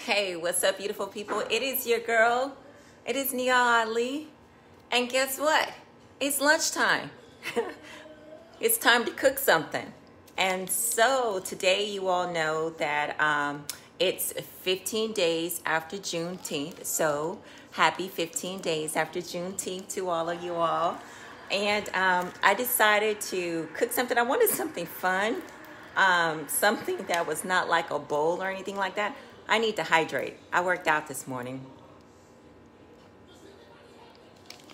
Hey, what's up, beautiful people? It is your girl. It is Nia Ali. And guess what? It's lunchtime. It's time to cook something. And so today you all know that it's 15 days after Juneteenth. So happy 15 days after Juneteenth to all of you all. And I decided to cook something. I wanted something fun. Something that was not like a bowl or anything like that. I need to hydrate. I worked out this morning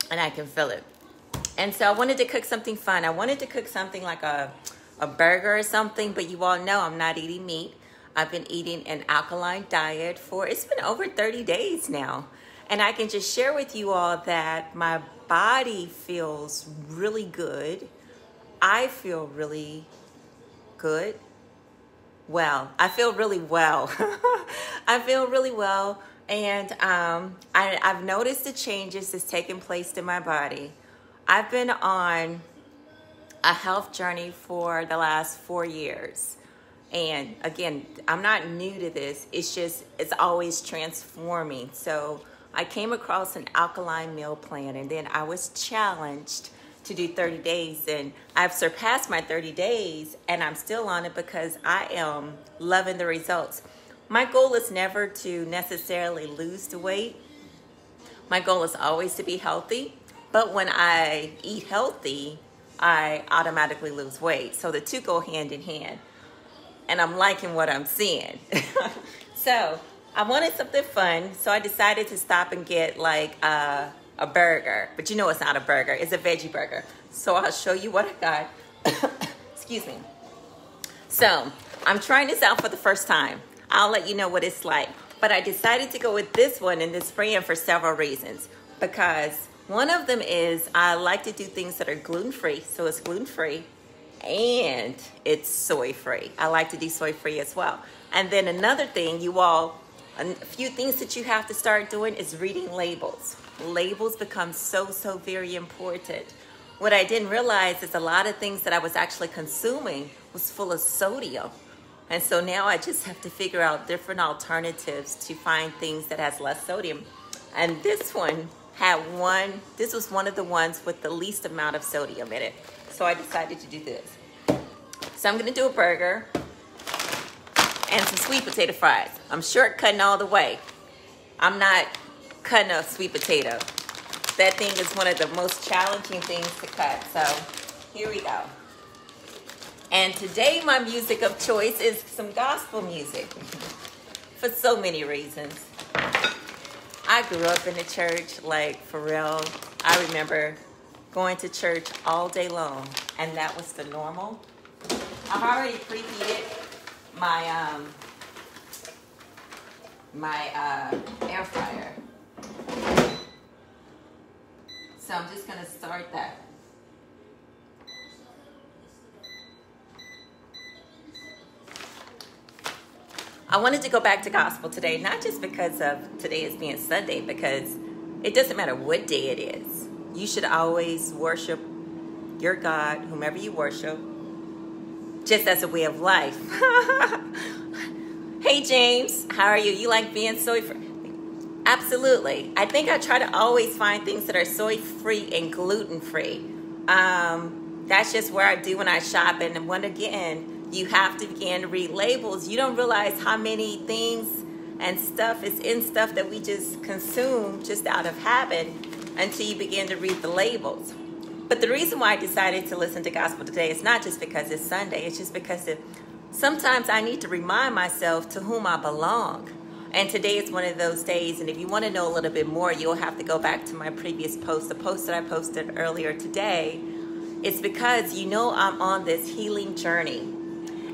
and I can feel it. And so I wanted to cook something fun. I wanted to cook something like a burger or something, but you all know I'm not eating meat. I've been eating an alkaline diet it's been over 30 days now. And I can just share with you all that my body feels really good. I feel really good. Well, I feel really well. I feel really well. And I've noticed the changes that's taking place in my body. I've been on a health journey for the last 4 years. And again, I'm not new to this. It's always transforming. So I came across an alkaline meal plan, and then I was challenged to do 30 days, and I've surpassed my 30 days and I'm still on it because I am loving the results. My goal is never to necessarily lose the weight. My goal is always to be healthy, but when I eat healthy, I automatically lose weight. So the two go hand in hand, and I'm liking what I'm seeing. So I wanted something fun, so I decided to stop and get like a burger, but you know it's not a burger, it's a veggie burger. So I'll show you what I got. Excuse me. So I'm trying this out for the first time. I'll let you know what it's like. But I decided to go with this one and this brand for several reasons. Because one of them is I like to do things that are gluten-free. So it's gluten-free and it's soy-free. I like to do soy-free as well. And then another thing, a few things that you have to start doing is reading labels. Labels become so very important. What I didn't realize is a lot of things that I was actually consuming was full of sodium. And so now I just have to figure out different alternatives to find things that has less sodium. And this one this was one of the ones with the least amount of sodium in it. So I decided to do this. So I'm gonna do a burger and some sweet potato fries. I'm shortcutting all the way. I'm not cutting a sweet potato. That thing is one of the most challenging things to cut. So here we go. And today my music of choice is some gospel music for so many reasons. I grew up in the church, like for real. I remember going to church all day long, and that was the normal. I've already preheated my air fryer. So I'm just gonna start that. I wanted to go back to gospel today, not just because of today is being Sunday, because it doesn't matter what day it is. You should always worship your God, whomever you worship, just as a way of life. Hey James, how are you? You like being soy-free? Absolutely. I think I try to always find things that are soy-free and gluten-free. That's just where I do when I shop. And when again, you have to begin to read labels. You don't realize how many things and stuff is in stuff that we just consume just out of habit until you begin to read the labels. But the reason why I decided to listen to gospel today is not just because it's Sunday. It's just because sometimes I need to remind myself to whom I belong. And today is one of those days. And if you want to know a little bit more, you'll have to go back to my previous post, the post that I posted earlier today. It's because I'm on this healing journey.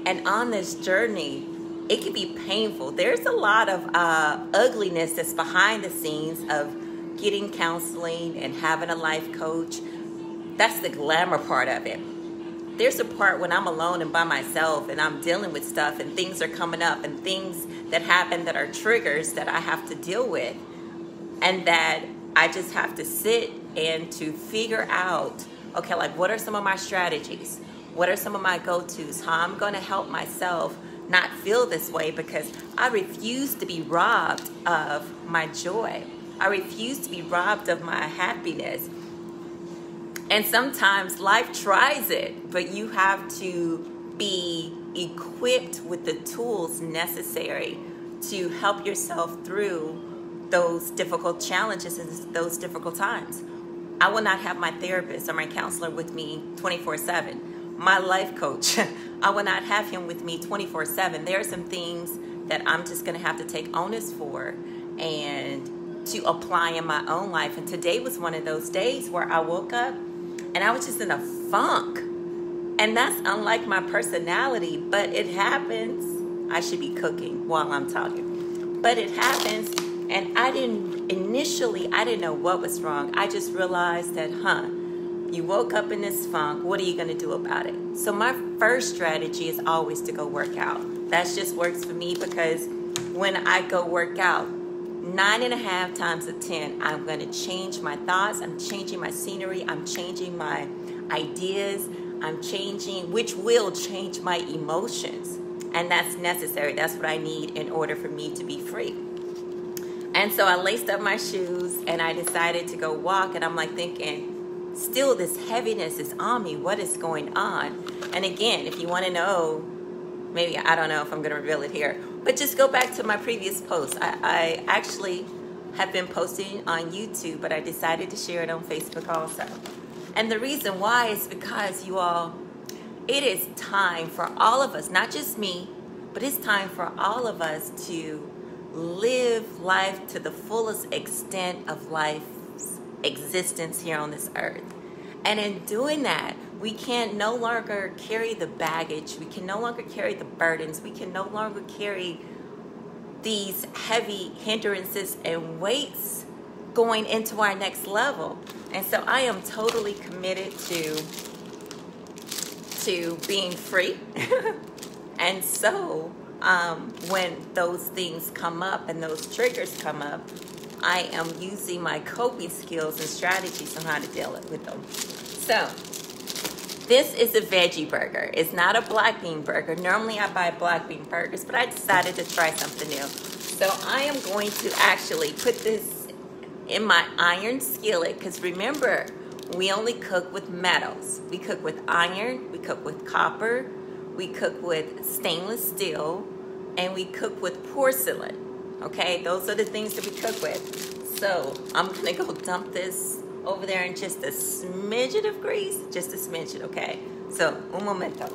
And on this journey, it can be painful. There's a lot of ugliness that's behind the scenes of getting counseling and having a life coach. That's the glamour part of it. There's a part when I'm alone and by myself and I'm dealing with stuff and things are coming up and things that happen that are triggers that I have to deal with, and that I just have to sit and to figure out, okay, like what are some of my strategies? What are some of my go-tos? How I'm going to help myself not feel this way because I refuse to be robbed of my joy. I refuse to be robbed of my happiness. And sometimes life tries it, but you have to be equipped with the tools necessary to help yourself through those difficult challenges and those difficult times. I will not have my therapist or my counselor with me 24/7. My life coach, I will not have him with me 24/7. There are some things that I'm just going to have to take onus for and to apply in my own life. And today was one of those days where I woke up and I was just in a funk. And that's unlike my personality, but it happens. I should be cooking while I'm talking. But it happens, and I didn't know what was wrong. I just realized that, you woke up in this funk. What are you going to do about it? So my first strategy is always to go work out. That just works for me because when I go work out, 9.5 times out of 10, I'm going to change my thoughts. I'm changing my scenery. I'm changing my ideas. I'm changing, which will change my emotions. And that's necessary. That's what I need in order for me to be free. And so I laced up my shoes and I decided to go walk. And I'm like thinking, still this heaviness is on me. What is going on? And again, if you want to know, maybe, I don't know if I'm going to reveal it here, but just go back to my previous post. I actually have been posting on YouTube, but I decided to share it on Facebook also. And the reason why is because, you all, it is time for all of us, not just me, but it's time for all of us to live life to the fullest extent of life's existence here on this earth. And in doing that, we can no longer carry the baggage. We can no longer carry the burdens. We can no longer carry these heavy hindrances and weights going into our next level. And so I am totally committed to being free. And so when those things come up and those triggers come up, I am using my coping skills and strategies on how to deal with them. So this is a veggie burger. It's not a black bean burger. Normally I buy black bean burgers, but I decided to try something new. So I am going to actually put this in my iron skillet, because remember, we only cook with metals. We cook with iron, we cook with copper, we cook with stainless steel, and we cook with porcelain. Okay, those are the things that we cook with. So I'm gonna go dump this over there in just a smidgen of grease, just a smidgen, okay? So, un momento.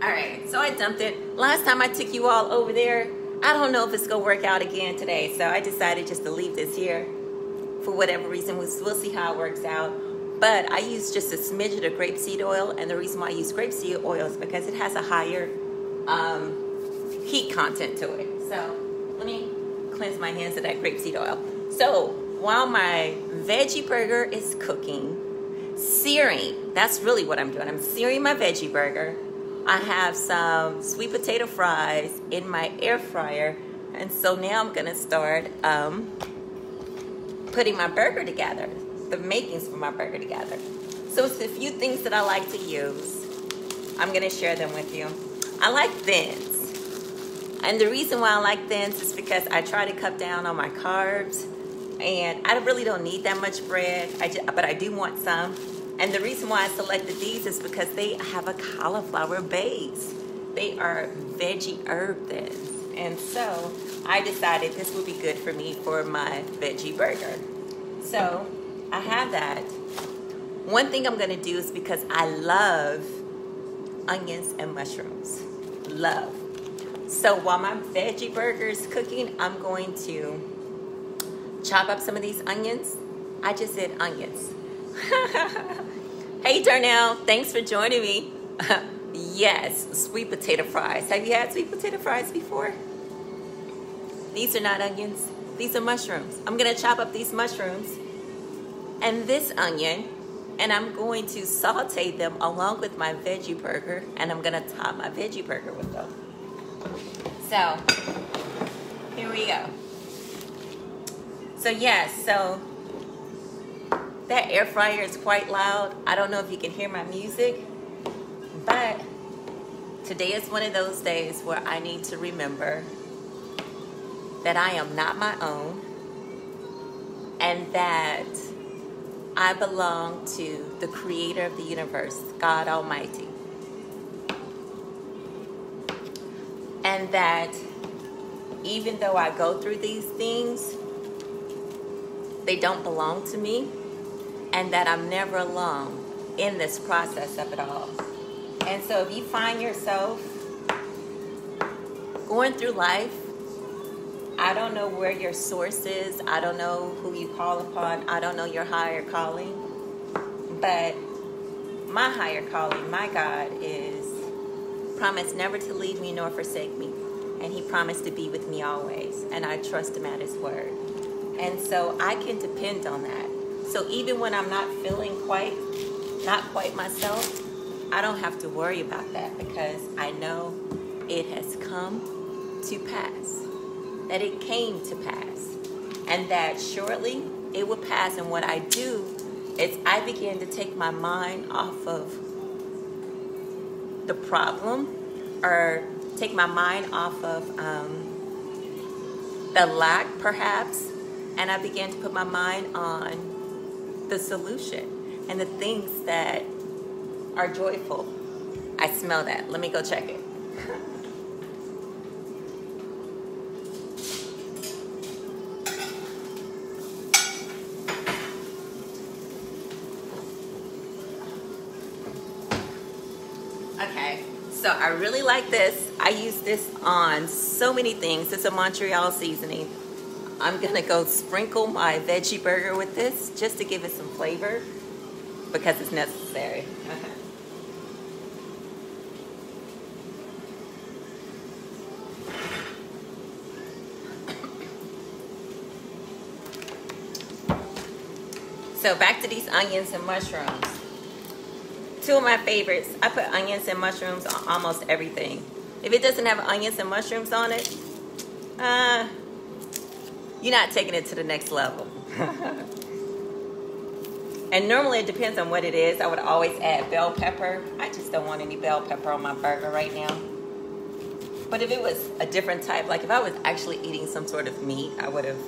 All right, so I dumped it. Last time I took you all over there, I don't know if it's gonna work out again today, so I decided just to leave this here for whatever reason. We'll see how it works out. But I use just a smidgen of grapeseed oil, and the reason why I use grapeseed oil is because it has a higher heat content to it. So let me cleanse my hands of that grapeseed oil. So while my veggie burger is cooking, searing, that's really what I'm doing. I'm searing my veggie burger. I have some sweet potato fries in my air fryer. And so now I'm gonna start putting my burger together, the makings for my burger together. So it's a few things that I like to use. I'm gonna share them with you. I like thins. And the reason why I like thins is because I try to cut down on my carbs. And I really don't need that much bread, but I do want some. And the reason why I selected these is because they have a cauliflower base. They are veggie herb thins. And so I decided this would be good for me for my veggie burger. So I have that. One thing I'm gonna do is, because I love onions and mushrooms, love. So while my veggie burger is cooking, I'm going to chop up some of these onions. I just said onions. Hey Darnell, thanks for joining me. Yes, sweet potato fries. Have you had sweet potato fries before? These are not onions, these are mushrooms. I'm gonna chop up these mushrooms and this onion, and I'm going to saute them along with my veggie burger, and I'm gonna top my veggie burger with them. So here we go. So yes, so that air fryer is quite loud. I don't know if you can hear my music, but today is one of those days where I need to remember that I am not my own, and that I belong to the creator of the universe, God Almighty. And that even though I go through these things, they don't belong to me, and that I'm never alone in this process of it all. And so if you find yourself going through life, I don't know where your source is. I don't know who you call upon. I don't know your higher calling. But my higher calling, my God, is promised never to leave me nor forsake me. And he promised to be with me always. And I trust him at his word. And so I can depend on that. So even when I'm not feeling not quite myself, I don't have to worry about that, because I know it has come to pass. That it came to pass, and that shortly it will pass. And what I do is I begin to take my mind off of the problem, or take my mind off of the lack perhaps, and I begin to put my mind on the solution and the things that are joyful. I smell that. Let me go check it. Okay, so I really like this. I use this on so many things. It's a Montreal seasoning. I'm gonna go sprinkle my veggie burger with this just to give it some flavor, because it's necessary. So back to these onions and mushrooms. Two of my favorites. I put onions and mushrooms on almost everything. If it doesn't have onions and mushrooms on it, you're not taking it to the next level. And normally it depends on what it is. I would always add bell pepper. I just don't want any bell pepper on my burger right now. But if it was a different type, like if I was actually eating some sort of meat, I would have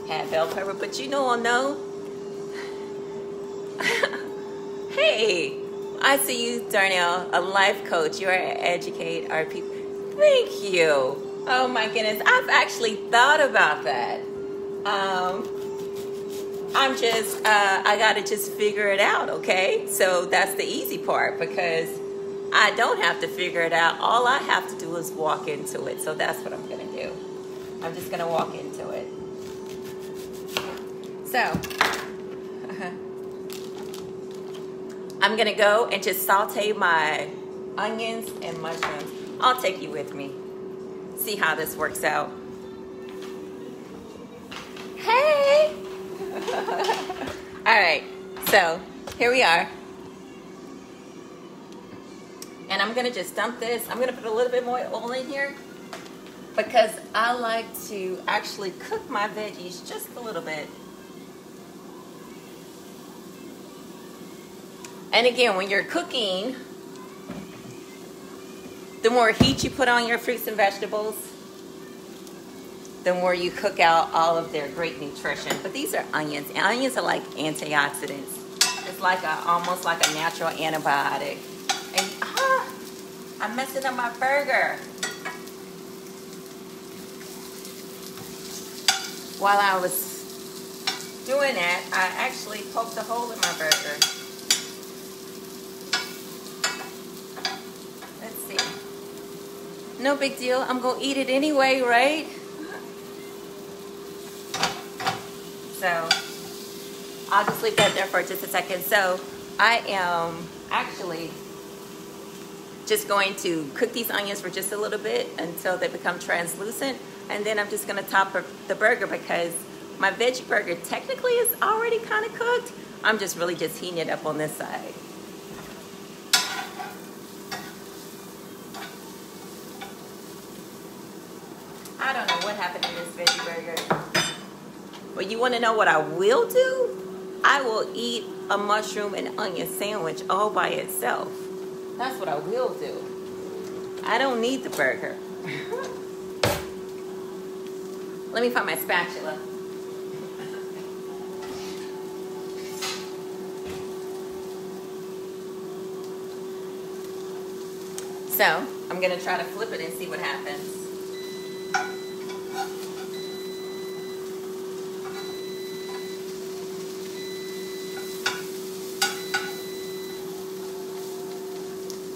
had bell pepper. But you know, I'll know. Hey, I see you, Darnell, a life coach. You are educate our people. Thank you. Oh my goodness, I've actually thought about that. I'm just, I gotta just figure it out, okay? So that's the easy part, because I don't have to figure it out. All I have to do is walk into it. So that's what I'm gonna do. I'm just gonna walk into it. So, I'm gonna go and just saute my onions and mushrooms. I'll take you with me. See how this works out. Hey! All right, so here we are. And I'm gonna just dump this. I'm gonna put a little bit more oil in here, because I like to actually cook my veggies just a little bit. And again, when you're cooking, the more heat you put on your fruits and vegetables, the more you cook out all of their great nutrition. But these are onions. And onions are like antioxidants. It's like almost like a natural antibiotic. And I'm messing up my burger. While I was doing that, I actually poked a hole in my burger. No big deal. I'm going to eat it anyway, right? So, I'll just leave that there for just a second. So, I am actually just going to cook these onions for just a little bit until they become translucent. And then I'm just going to top the burger, because my veggie burger technically is already kind of cooked. I'm just really just heating it up on this side. I don't know what happened in this veggie burger. But you want to know what I will do? I will eat a mushroom and onion sandwich all by itself. That's what I will do. I don't need the burger. Let me find my spatula. So, I'm going to try to flip it and see what happens.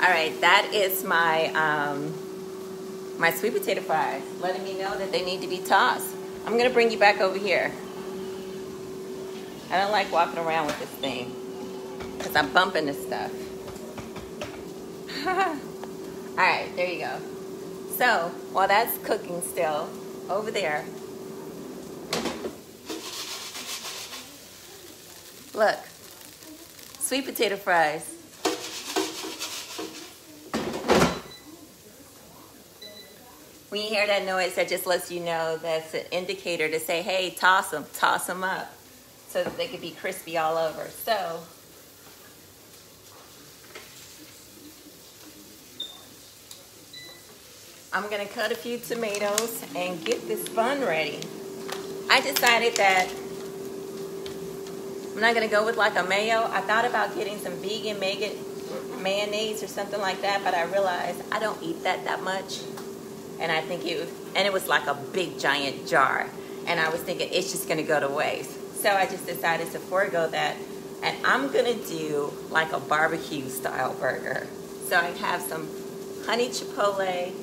All right, that is my my sweet potato fries, letting me know that they need to be tossed. I'm gonna bring you back over here. I don't like walking around with this thing because I'm bumping this stuff. All right, there you go. So while that's cooking still over there, look, sweet potato fries. When you hear that noise, that just lets you know that's an indicator to say, hey, toss them up so that they can be crispy all over. So, I'm gonna cut a few tomatoes and get this bun ready. I decided that I'm not gonna go with like a mayo. I thought about getting some vegan mayonnaise or something like that, but I realized I don't eat that much. And I think it was like a big giant jar. And I was thinking it's just gonna go to waste. So I just decided to forego that. And I'm gonna do like a barbecue style burger. So I have some honey chipotle.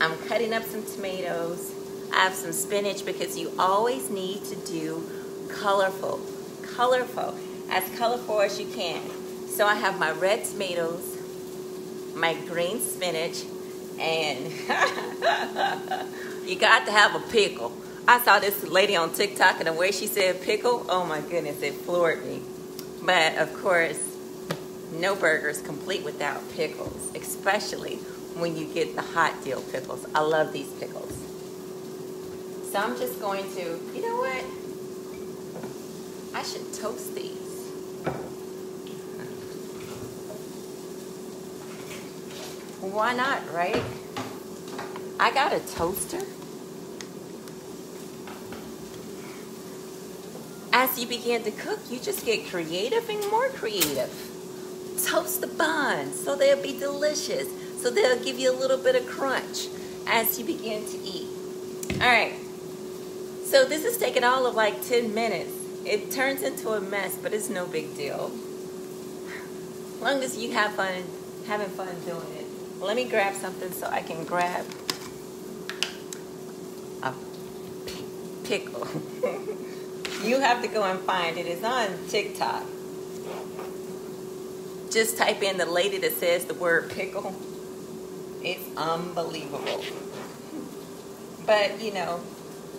I'm cutting up some tomatoes. I have some spinach because you always need to do colorful, as colorful as you can. So I have my red tomatoes, my green spinach, and you got to have a pickle. I saw this lady on TikTok and the way she said pickle, oh my goodness, it floored me. But of course, no burger is complete without pickles, especially when you get the hot deal pickles. I love these pickles. So I'm just going to, you know what? I should toast these. Why not, right? I got a toaster. As you begin to cook, you just get creative and more creative. Toast the buns so they'll be delicious. So they'll give you a little bit of crunch as you begin to eat. All right. So this is taking all of like 10 minutes. It turns into a mess, but it's no big deal. As long as you have fun, having fun doing it. Let me grab something so I can grab a pickle. You have to go and find it. It's on TikTok. Just type in the lady that says the word pickle. It's unbelievable. But, you know,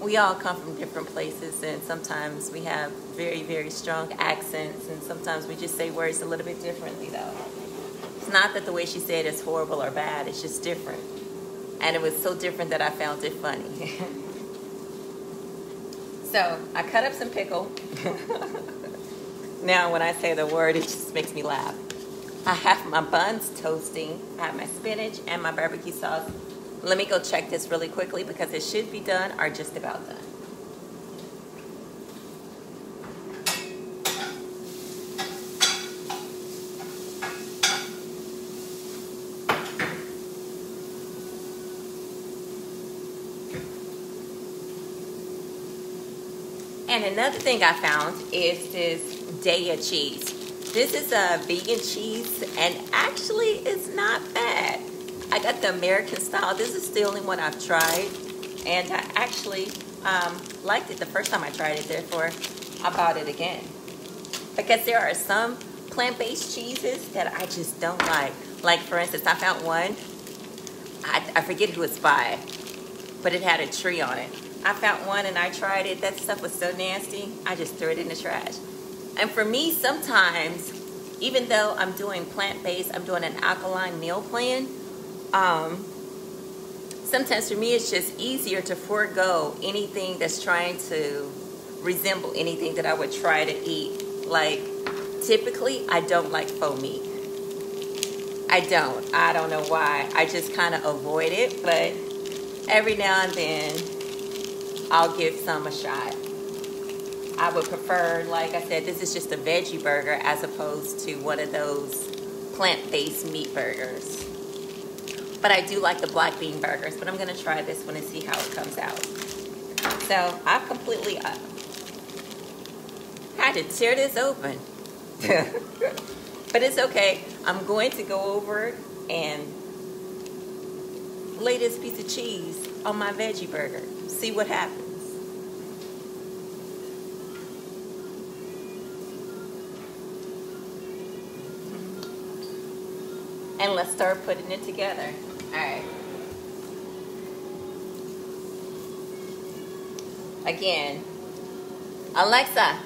we all come from different places, and sometimes we have very, very strong accents, and sometimes we just say words a little bit differently, though. It's not that the way she said it's horrible or bad, it's just different. And it was so different that I found it funny. So, I cut up some pickle. Now, when I say the word, it just makes me laugh. I have my buns toasting. I have my spinach and my barbecue sauce. Let me go check this really quickly because it should be done or just about done. And another thing I found is this Daya cheese. This is a vegan cheese, and actually it's not bad. I got the American style. This is the only one I've tried, and I actually liked it the first time I tried it. Therefore, I bought it again. Because there are some plant-based cheeses that I just don't like. Like, for instance, I found one. I forget who it's by, but it had a tree on it. I found one and I tried it. That stuff was so nasty, I just threw it in the trash. And for me, sometimes, even though I'm doing plant-based, I'm doing an alkaline meal plan, sometimes for me it's just easier to forego anything that's trying to resemble anything that I would try to eat. Like, typically, I don't like faux meat. I don't know why. I just kind of avoid it, but every now and then I'll give some a shot. I would prefer, like I said, this is just a veggie burger as opposed to one of those plant-based meat burgers. But I do like the black bean burgers, but I'm going to try this one and see how it comes out. So I've completely had to tear this open. But it's okay. I'm going to go over and lay this piece of cheese on my veggie burger. See what happens. And let's start putting it together. All right. Again, Alexa,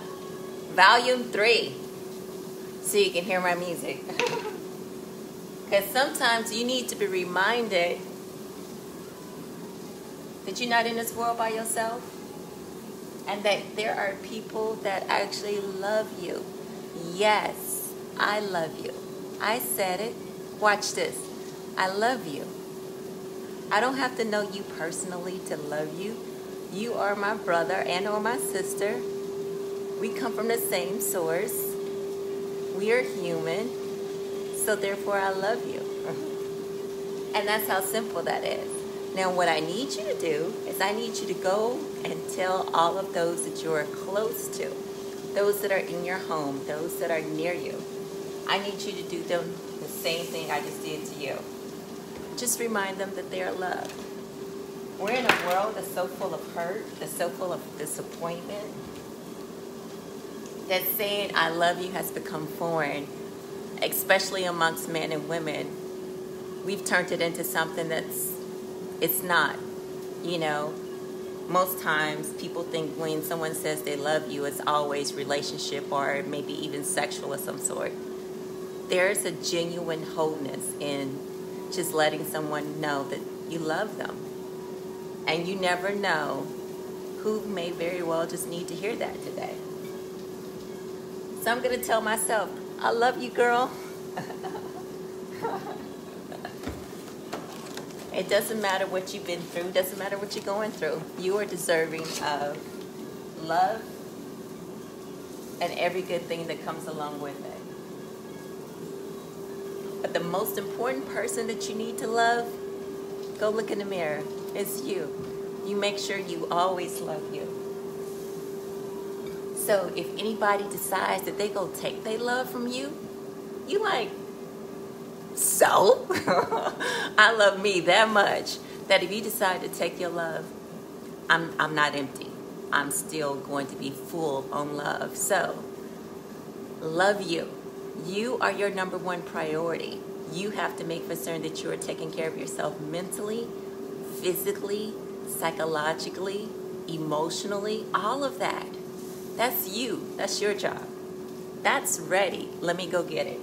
volume 3, so you can hear my music. Because sometimes you need to be reminded that you're not in this world by yourself, and that there are people that actually love you. Yes, I love you. I said it. Watch this. I love you. I don't have to know you personally to love you. You are my brother and or my sister. We come from the same source. We are human. So therefore I love you. And that's how simple that is. Now what I need you to do is I need you to go and tell all of those that you are close to, those that are in your home, those that are near you. I need you to do them the same thing I just did to you. Just remind them that they are loved. We're in a world that's so full of hurt, that's so full of disappointment, that saying I love you has become foreign, especially amongst men and women. We've turned it into something it's not. You know, most times people think when someone says they love you, it's always relationship or maybe even sexual of some sort. There's a genuine wholeness in just letting someone know that you love them. And you never know who may very well just need to hear that today. So I'm going to tell myself, I love you, girl. It doesn't matter what you've been through. It doesn't matter what you're going through. You are deserving of love and every good thing that comes along with it. But the most important person that you need to love, go look in the mirror. It's you. You make sure you always love you. So if anybody decides that they go take their love from you, you like, so? I love me that much that if you decide to take your love, I'm not empty. I'm still going to be full on love. So, love you. You are your number one priority. You have to make for certain that you are taking care of yourself mentally, physically, psychologically, emotionally, all of that. That's you. That's your job. That's ready. Let me go get it.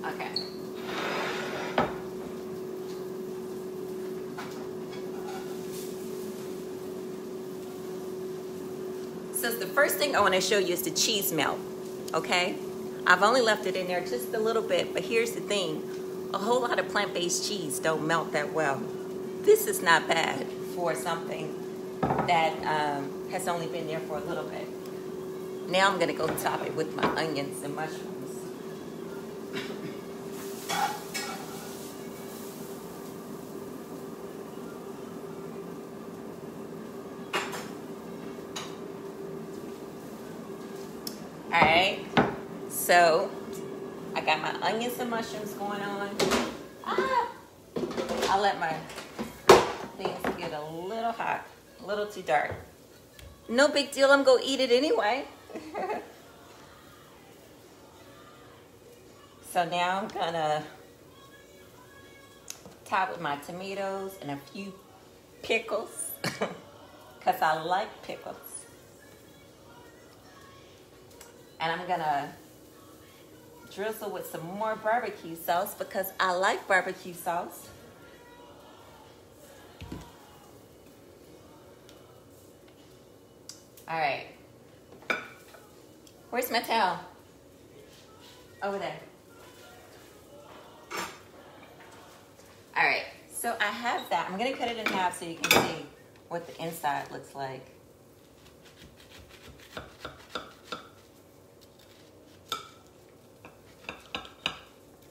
Okay. So the first thing I want to show you is the cheese melt. Okay? I've only left it in there just a little bit, but here's the thing. A whole lot of plant-based cheese don't melt that well. This is not bad for something that has only been there for a little bit. Now I'm going to go top it with my onions and mushrooms. Alright, so I got my onions and mushrooms going on. I'll let my things get a little hot, a little too dark. No big deal, I'm going to eat it anyway. So now I'm going to top with my tomatoes and a few pickles. Because because I like pickles. And I'm gonna drizzle with some more barbecue sauce because I like barbecue sauce. All right. Where's my towel? Over there. All right, so I have that. I'm gonna cut it in half so you can see what the inside looks like.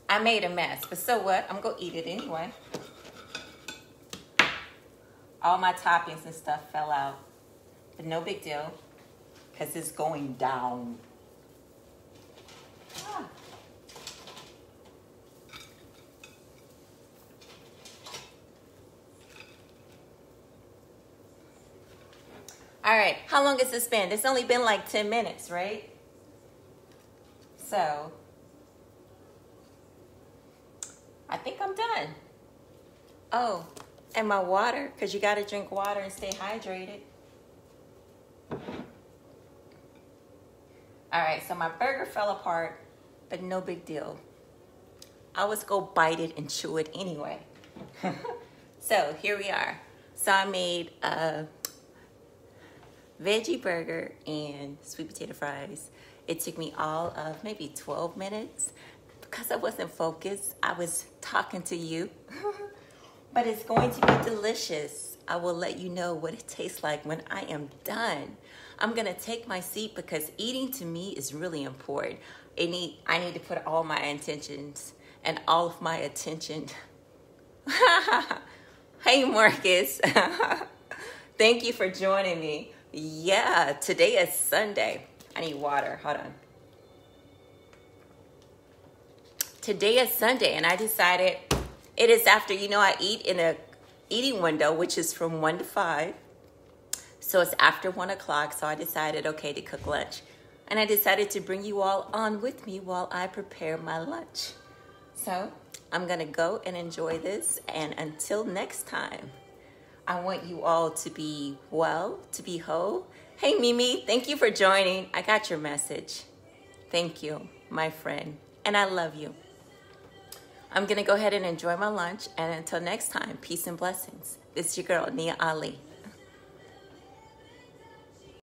I made a mess, but so what? I'm gonna eat it anyway. All my toppings and stuff fell out, but no big deal, because it's going down. Ah. All right, how long has this been? It's only been like 10 minutes, right? So, I think I'm done. Oh, and my water, because you got to drink water and stay hydrated. All right, so my burger fell apart, but no big deal. I was go bite it and chew it anyway. So here we are. So I made a veggie burger and sweet potato fries. It took me all of maybe 12 minutes. Because I wasn't focused, I was talking to you. But it's going to be delicious. I will let you know what it tastes like when I am done. I'm gonna take my seat because eating to me is really important. I need to put all my intentions and all of my attention. Hey Marcus, thank you for joining me. Yeah, today is Sunday. I need water, hold on. Today is Sunday and I decided it is after, I eat in a eating window, which is from 1 to 5. So it's after 1 o'clock. So I decided, okay, to cook lunch. And I decided to bring you all on with me while I prepare my lunch. So I'm going to go and enjoy this. And until next time, I want you all to be well, to be whole. Hey, Mimi, thank you for joining. I got your message. Thank you, my friend. And I love you. I'm going to go ahead and enjoy my lunch. And until next time, peace and blessings. This is your girl, Nia Ali.